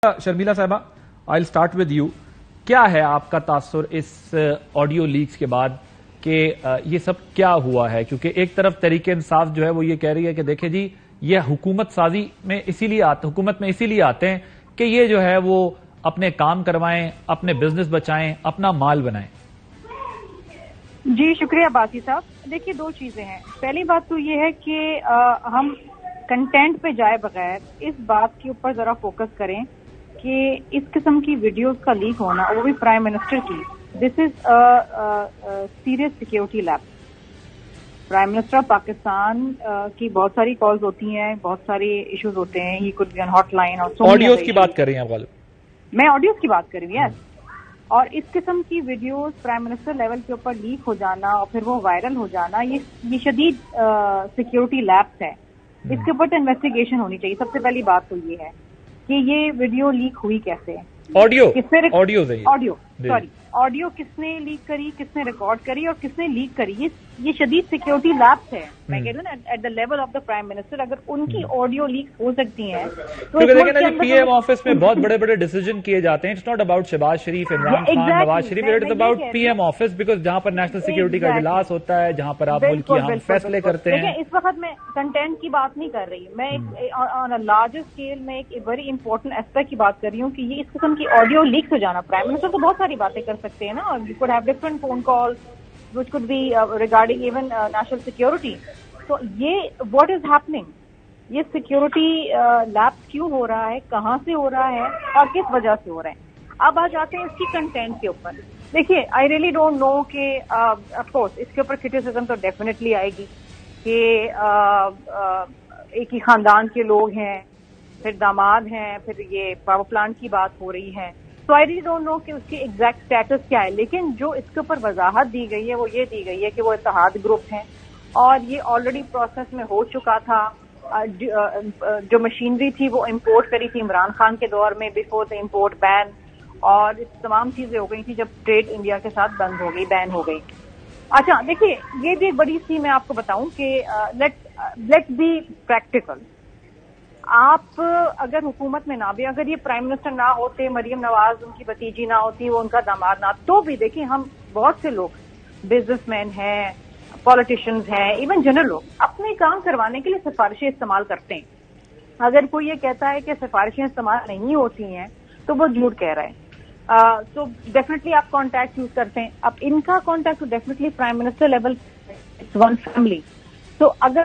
شرمیلا صاحبہ I start with you. کیا ہے آپ کا تاثر اس آڈیو لیکس کے بعد کہ یہ سب کیا ہوا ہے؟ کیونکہ ایک طرف تحریک انصاف جو ہے وہ یہ کہہ رہی ہے کہ دیکھیں جی یہ حکومت میں اسی لیے آتے ہیں کہ یہ جو ہے وہ اپنے کام کروائیں، اپنے بزنس بچائیں، اپنا مال بنائیں. جی شکریہ باسی صاحب. دیکھیے دو چیزیں ہیں. پہلی بات تو یہ ہے کہ ہم کنٹینٹ پہ جائے بغیر اس بات کے اوپر ذرا فوکس کریں کہ اس قسم کی ویڈیوز کا لیک ہونا، وہ بھی پرائم منسٹر کی، this is serious security lapse. Prime minister of Pakistan کی بہت ساری کالز ہوتی ہیں، بہت سارے ایشوز ہوتے ہیں. یہ کچھ ہاٹ لائن اور آڈیوز کی بات کر رہی ہیں آپ غالب؟ میں آڈیوز کی بات کر رہی ہوں. یس. اور اس قسم کی ویڈیوز پرائم منسٹر لیول کے اوپر لیک ہو جانا اور پھر وہ وائرل ہو جانا، یہ شدید سیکیورٹی لیپس ہے. اس کے اوپر انویسٹیگیشن ہونی چاہیے. سب سے پہلی بات تو یہ ہے کہ یہ ویڈیو لیک ہوئی کیسے؟ آڈیو کس نے لیک کری، کس نے ریکارڈ کری اور کس نے لیک کری؟ یہ شدید سیکیورٹی لیپس ہے. میں کہہ رہی ہوں نا at the level of the prime minister اگر ان کی آڈیو لیک ہو سکتی ہیں تو پی ایم آفس میں بہت بڑے بڑے ڈیسیجن کیے جاتے ہیں. It's not about Shehbaz Sharif, Imran Khan, Nawaz Sharif. It is about P M office because جہاں پر نیشنل سیکورٹی کا اجلاس ہوتا ہے، جہاں پر آپ ملک کے اہم فیصلے کرتے ہیں. اس وقت میں کنٹینٹ کی بات نہیں کر رہی، میں آن اے لارجر اسکیل میں ایک ویری امپورٹنٹ ایسپیکٹ کی بات کر رہی ہوں کہ یہ اس قسم کی آڈیو لیک ہو جانا. پرائم منسٹر تو بہت ساری باتیں کر سکتے ہیں نا. You could have different phone calls which could be regarding even national security. So what is happening? یہ سیکیورٹی لیپس کیوں ہو رہا ہے، کہاں سے ہو رہا ہے اور کس وجہ سے ہو رہا ہے؟ اب آ جاتے ہیں اس کی کنٹینٹ کے اوپر. دیکھیے آئی ریئلی ڈونٹ نو کہ آف کورس اس کے اوپر کرٹیسزم تو ڈیفینیٹلی آئے گی کہ ایک ہی خاندان کے لوگ ہیں، پھر داماد ہیں، پھر یہ پاور پلانٹ کی بات ہو رہی ہے. تو آئی ریلی ڈونٹ نو کہ اس کی ایگزیکٹ اسٹیٹس کیا ہے. لیکن جو اس کے اوپر وضاحت دی گئی ہے وہ یہ دی گئی ہے کہ وہ اتحاد گروپ ہیں اور یہ آلریڈی پروسیس میں ہو چکا تھا. جو مشینری تھی وہ امپورٹ کری تھی عمران خان کے دور میں بفور دا امپورٹ بین، اور تمام چیزیں ہو گئی تھی جب ٹریڈ انڈیا کے ساتھ بند ہو گئی، بین ہو گئی. اچھا دیکھیے یہ بھی ایک بڑی سی میں آپ کو بتاؤں کہ لیٹس بی پریکٹیکل. آپ اگر حکومت میں نہ بھی، اگر یہ پرائم منسٹر نہ ہوتے، مریم نواز ان کی بھتیجی نہ ہوتی، وہ ان کا داماد نہ، تو بھی دیکھیں ہم بہت سے لوگ بزنس مین ہیں، پالیٹیشینز ہیں، ایون جنرل لوگ اپنے کام کروانے کے لیے سفارشیں استعمال کرتے ہیں. اگر کوئی یہ کہتا ہے کہ سفارشیں استعمال نہیں ہوتی ہیں تو وہ جھوٹ کہہ رہا ہے. تو ڈیفینیٹلی آپ کانٹیکٹ یوز کرتے ہیں. اب ان کا contact definitely prime minister level, one family. تو اگر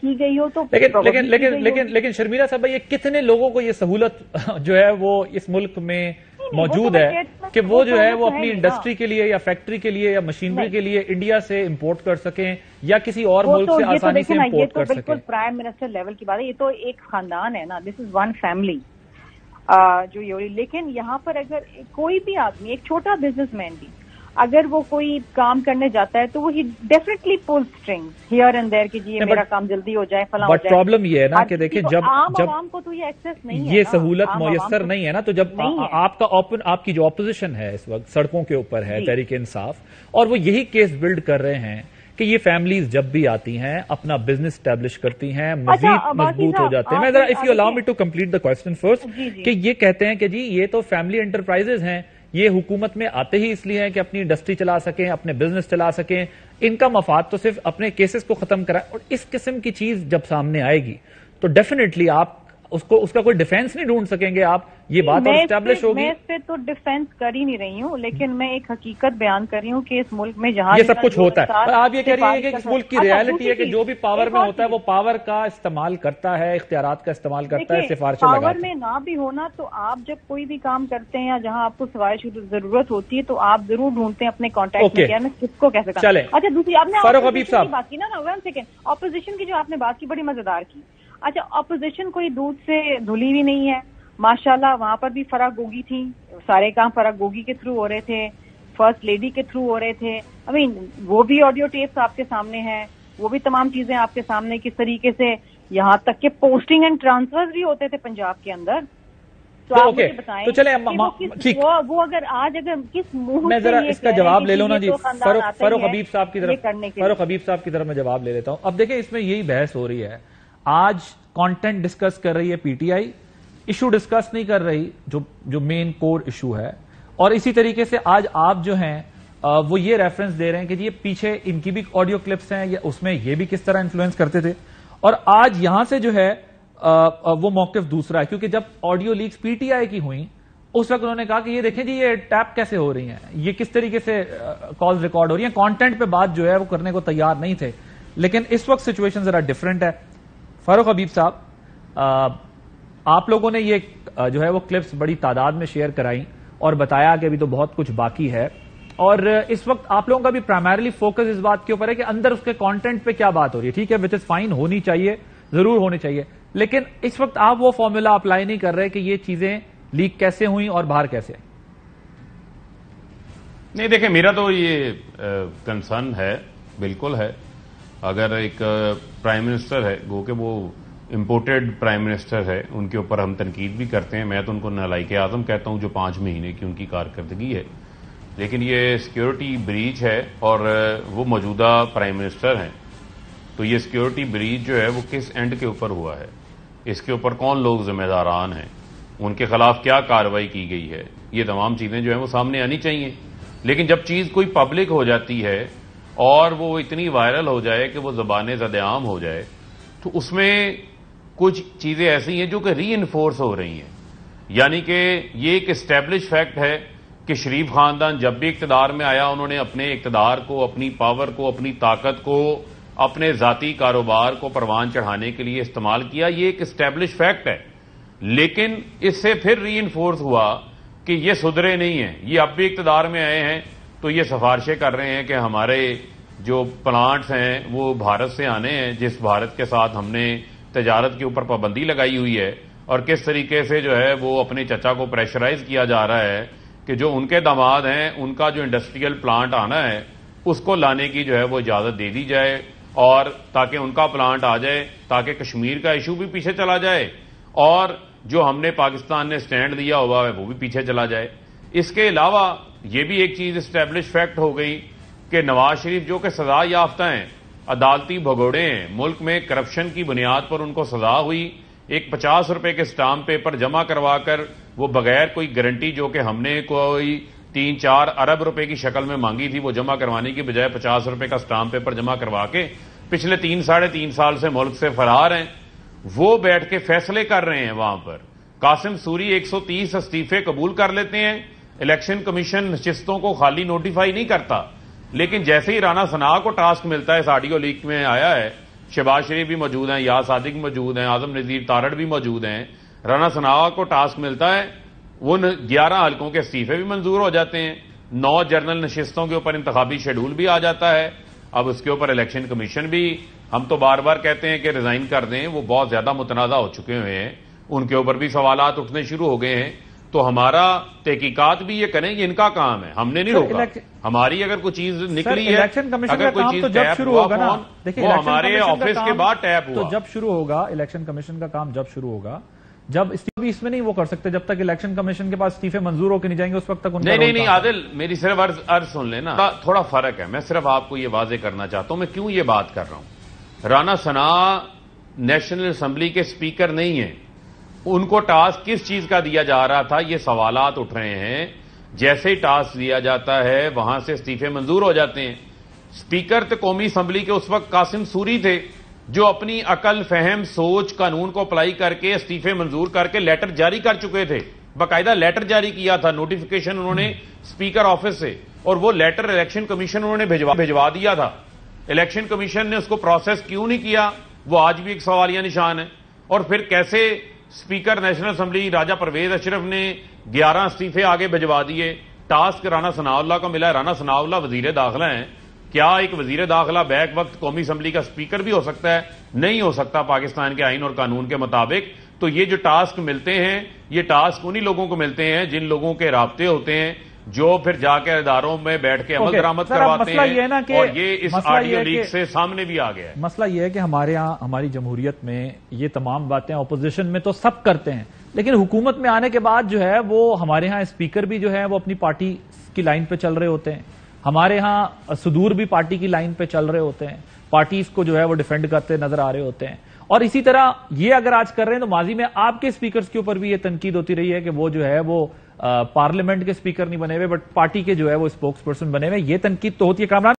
کی گئی ہو تو لیکن شرمیلا صاحبہ یہ کتنے لوگوں کو یہ سہولت جو ہے وہ اس ملک میں موجود ہے کہ وہ جو ہے وہ اپنی انڈسٹری کے لیے یا فیکٹری کے لیے یا مشینری کے لیے انڈیا سے امپورٹ کر سکیں یا کسی اور ملک سے آسانی سے امپورٹ کر سکیں؟ بالکل پرائم منسٹر لیول کی بات ہے. یہ تو ایک خاندان ہے نا، دس از ون فیملی جو یہ. لیکن یہاں پر اگر کوئی بھی آدمی، ایک چھوٹا بزنس مین بھی اگر وہ کوئی کام کرنے جاتا ہے تو وہ definitely pull string here and there کہ جی میرا کام جلدی ہو جائے، فلاں ہو جائے. پرابلم یہ ہے نا کہ دیکھیں جب عوام کو تو یہ ایکسیس نہیں ہے، یہ سہولت میسر نہیں ہے نا. تو جب آپ کی جو اپوزیشن ہے اس وقت سڑکوں کے اوپر ہے، تحریک انصاف، اور وہ یہی کیس بلڈ کر رہے ہیں کہ یہ فیملیز جب بھی آتی ہیں اپنا بزنس اسٹیبلش کرتی ہیں، مزید مضبوط ہو جاتے ہیں. میں ذرا if you allow me to complete the question first کہ یہ کہتے ہیں کہ جی یہ تو فیملی انٹرپرائزز ہیں، یہ حکومت میں آتے ہی اس لیے ہیں کہ اپنی انڈسٹری چلا سکیں، اپنے بزنس چلا سکیں، ان کا مفاد تو صرف اپنے کیسز کو ختم کرائیں. اور اس قسم کی چیز جب سامنے آئے گی تو ڈیفینیٹلی آپ اس کا کوئی ڈیفینس نہیں ڈھونڈ سکیں گے. آپ یہ بات اور اسٹیبلش ہوگی. میں اس پہ تو ڈیفینس کر ہی نہیں رہی ہوں، لیکن میں ایک حقیقت بیان کر رہی ہوں کہ اس ملک میں جہاں یہ سب کچھ ہوتا ہے. آپ یہ کہہ رہی ہیں کہ اس ملک کی ریالٹی ہے کہ جو بھی پاور میں ہوتا ہے وہ پاور کا استعمال کرتا ہے، اختیارات کا استعمال کرتا ہے، سفارشیں لگاتا ہے. پاور میں نہ بھی ہونا تو آپ جب کوئی بھی کام کرتے ہیں یا جہاں آپ کو سفارش کی ضرورت ہوتی ہے تو آپ ضرور ڈھونڈتے ہیں اپنے کانٹیکٹ میں کیا میں کس کو کیسے کروں. اچھا دوسری آپ نے فاروق حبیب صاحب بات کی نا، ون سیکنڈ، اپوزیشن کی جو آپ نے بات کی بڑی مزیدار کی. اچھا اپوزیشن کوئی دودھ سے دھلی بھی نہیں ہے ماشاءاللہ. وہاں پر بھی فرح گوگی تھی، سارے کام فرح گوگی کے تھرو ہو رہے تھے، فرسٹ لیڈی کے تھرو ہو رہے تھے. وہ بھی آڈیو ٹیپس آپ کے سامنے ہیں، وہ بھی تمام چیزیں آپ کے سامنے کس طریقے سے، یہاں تک کہ پوسٹنگ اینڈ ٹرانسفر بھی ہوتے تھے پنجاب کے اندر. تو آپ مجھے بتائیں وہ اگر آج اگر کس منہ میں ذرا اس کا جواب لے لوں نا جی. فاروق حبیب صاحب کی طرف میں جواب لے لیتا ہوں. اب دیکھیں اس میں یہی بحث ہو رہی ہے. آج کانٹینٹ ڈسکس کر رہی ہے پی ٹی آئی، ایشو ڈسکس نہیں کر رہی جو مین کور ایشو ہے. اور اسی طریقے سے آج آپ جو ہیں وہ یہ ریفرنس دے رہے ہیں کہ یہ پیچھے ان کی بھی آڈیو کلپس ہیں, یا اس میں یہ بھی کس طرح انفلوئنس کرتے تھے. اور آج یہاں سے جو ہے وہ موقف دوسرا ہے, کیونکہ جب audio leaks P T I کی ہوئیں اس وقت انہوں نے کہا کہ یہ دیکھیں جی یہ ٹیپ کیسے ہو رہی ہیں, یہ کس طریقے سے کالز ریکارڈ ہو رہی ہیں, کانٹینٹ پہ بات جو ہے وہ کرنے کو تیار نہیں تھے. لیکن اس وقت سچویشن ذرا ڈفرنٹ ہے. فاروق حبیب صاحب, آپ لوگوں نے یہ جو ہے وہ کلپس بڑی تعداد میں شیئر کرائی اور بتایا کہ ابھی تو بہت کچھ باقی ہے, اور اس وقت آپ لوگوں کا بھی پرائمریلی فوکس اس بات کے اوپر ہے کہ اندر اس کے کانٹینٹ پہ کیا بات ہو رہی ہے. ٹھیک ہے, وچ از فائن, ہونی چاہیے, ضرور ہونی چاہیے, لیکن اس وقت آپ وہ فارمولا اپلائی نہیں کر رہے کہ یہ چیزیں لیک کیسے ہوئیں اور باہر کیسے آئیں. نہیں دیکھیں, میرا تو یہ کنسرن ہے, بالکل ہے. اگر ایک پرائم منسٹر ہے, گو کہ وہ امپورٹڈ پرائم منسٹر ہے, ان کے اوپر ہم تنقید بھی کرتے ہیں. میں تو ان کو نالائق اعظم کہتا ہوں جو 5 مہینے کی ان کی کارکردگی ہے, لیکن یہ سیکیورٹی بریچ ہے اور وہ موجودہ پرائم منسٹر ہیں. تو یہ سیکیورٹی بریچ جو ہے وہ کس اینڈ کے اوپر ہوا ہے, اس کے اوپر کون لوگ ذمہ داران ہیں, ان کے خلاف کیا کارروائی کی گئی ہے, یہ تمام چیزیں جو ہیں وہ سامنے آنی چاہیے. لیکن جب چیز کوئی پبلک ہو جاتی ہے اور وہ اتنی وائرل ہو جائے کہ وہ زبان زد عام ہو جائے, تو اس میں کچھ چیزیں ایسی ہیں جو کہ ری انفورس ہو رہی ہیں. یعنی کہ یہ ایک اسٹیبلش فیکٹ ہے کہ شریف خاندان جب بھی اقتدار میں آیا انہوں نے اپنے اقتدار کو, اپنی پاور کو, اپنی طاقت کو اپنے ذاتی کاروبار کو پروان چڑھانے کے لیے استعمال کیا. یہ ایک اسٹیبلش فیکٹ ہے, لیکن اس سے پھر ری انفورس ہوا کہ یہ سدھرے نہیں ہیں. یہ اب بھی اقتدار میں آئے ہیں تو یہ سفارشیں کر رہے ہیں کہ ہمارے جو پلانٹس ہیں وہ بھارت سے آنے ہیں, جس بھارت کے ساتھ ہم نے تجارت کے اوپر پابندی لگائی ہوئی ہے, اور کس طریقے سے جو ہے وہ اپنے چچا کو پریشرائز کیا جا رہا ہے کہ جو ان کے داماد ہیں ان کا جو انڈسٹریل پلانٹ آنا ہے اس کو لانے کی جو ہے وہ اجازت دے دی جائے, اور تاکہ ان کا پلانٹ آ جائے, تاکہ کشمیر کا ایشو بھی پیچھے چلا جائے اور جو ہم نے پاکستان نے سٹینڈ دیا ہوا ہے وہ بھی پیچھے چلا جائے. اس کے علاوہ یہ بھی ایک چیز اسٹیبلش فیکٹ ہو گئی کہ نواز شریف جو کہ سزا یافتہ ہیں, عدالتی بھگوڑے ہیں, ملک میں کرپشن کی بنیاد پر ان کو سزا ہوئی, ایک 50 روپے کے سٹامپ پیپر جمع کروا کر وہ بغیر کوئی گارنٹی جو کہ ہم نے کوئی 3-4 ارب روپے کی شکل میں مانگی تھی وہ جمع کروانے کی بجائے 50 روپے کا سٹامپ پیپر جمع کروا کے پچھلے 3-3.5 سال سے ملک سے فرار ہیں. وہ بیٹھ کے فیصلے کر رہے ہیں وہاں پر. قاسم سوری 130 استعفے قبول کر لیتے ہیں, الیکشن کمیشن نشستوں کو خالی نوٹیفائی نہیں کرتا, لیکن جیسے ہی رانا ثناء کو ٹاسک ملتا ہے, اس آڈیو لیک میں آیا ہے, شہباز شریف بھی موجود ہیں, یاز صادق بھی موجود ہیں, اعظم نذیر تارڑ بھی موجود ہیں, رانا ثناء کو ٹاسک ملتا ہے وہ 11 حلقوں کے استعفے بھی منظور ہو جاتے ہیں, 9 جنرل نشستوں کے اوپر انتخابی شیڈول بھی آ جاتا ہے. اب اس کے اوپر الیکشن کمیشن بھی, ہم تو بار بار کہتے ہیں کہ ریزائن کر دیں, وہ بہت زیادہ متنازع ہو چکے ہوئے ہیں, ان کے اوپر بھی سوالات اٹھنے شروع ہو گئے ہیں. تو ہمارا تحقیقات بھی یہ کریں, یہ ان کا کام ہے, ہم نے نہیں روکا. ہماری اگر کوئی چیز نکلی ہے, اگر کوئی چیز ٹیپ ہوا فون, وہ ہمارے آفس کے بعد ٹیپ ہوا. تو جب شروع ہوگا الیکشن کمیشن کا کام, جب شروع ہوگا, جب استعفے اس میں نہیں وہ کر سکتے جب تک الیکشن کمیشن کے پاس استعفے منظور ہو کے نہیں جائیں گے, اس وقت تک نہیں عادل, میری صرف عرض سن لینا, تھوڑا فرق ہے. میں صرف آپ کو یہ واضح کرنا چاہتا ہوں میں کیوں یہ بات کر رہا ہوں. رانا ثناء نیشنل اسمبلی کے اسپیکر نہیں ہیں, ان کو ٹاسک کس چیز کا دیا جا رہا تھا, یہ سوالات اٹھ رہے ہیں. جیسے ہی ٹاسک دیا جاتا ہے وہاں سے استعفے منظور ہو جاتے ہیں. اسپیکر تو قومی اسمبلی کے اس وقت قاسم سوری تھے, جو اپنی عقل, فہم, سوچ, قانون کو اپلائی کر کے استعفے منظور کر کے لیٹر جاری کر چکے تھے. باقاعدہ لیٹر جاری کیا تھا, نوٹیفیکیشن انہوں نے اسپیکر آفس سے, اور وہ لیٹر الیکشن کمیشن انہوں نے بھجوا دیا تھا. الیکشن کمیشن نے اس کو پروسیس کیوں نہیں کیا, وہ آج بھی ایک سوالیہ نشان ہے. اور پھر کیسے اسپیکر نیشنل اسمبلی راجہ پرویز اشرف نے 11 استعفے آگے بھجوا دیے. ٹاسک رانا ثناء اللہ کو ملا ہے. رانا ثناء اللہ وزیر داخلہ ہیں, کیا ایک وزیر داخلہ بیک وقت قومی اسمبلی کا اسپیکر بھی ہو سکتا ہے؟ نہیں ہو سکتا پاکستان کے آئین اور قانون کے مطابق. تو یہ جو ٹاسک ملتے ہیں, یہ ٹاسک انہی لوگوں کو ملتے ہیں جن لوگوں کے رابطے ہوتے ہیں, جو پھر جا کے اداروں میں بیٹھ کے عمل درآمد کرواتے ہیں, اور یہ اس آڈیو لیک سے سامنے بھی آ گیا ہے. مسئلہ یہ ہے کہ ہمارے ہاں, ہماری جمہوریت میں یہ تمام باتیں اپوزیشن میں تو سب کرتے ہیں, لیکن حکومت میں آنے کے بعد جو ہے وہ ہمارے ہاں اسپیکر بھی جو ہے وہ اپنی پارٹی کی لائن پہ چل رہے ہوتے ہیں, ہمارے ہاں صدور بھی پارٹی کی لائن پہ چل رہے ہوتے ہیں, پارٹیز کو جو ہے وہ ڈیفینڈ کرتے نظر آ رہے ہوتے ہیں, اور اسی طرح یہ اگر آج کر رہے ہیں تو ماضی میں آپ کے اسپیکرز کے اوپر بھی یہ تنقید ہوتی رہی ہے کہ وہ جو ہے وہ پارلیمنٹ کے اسپیکر نہیں بنے ہوئے بٹ پارٹی کے جو ہے وہ اسپوکس پرسن بنے ہوئے. یہ تنقید تو ہوتی ہے. کامران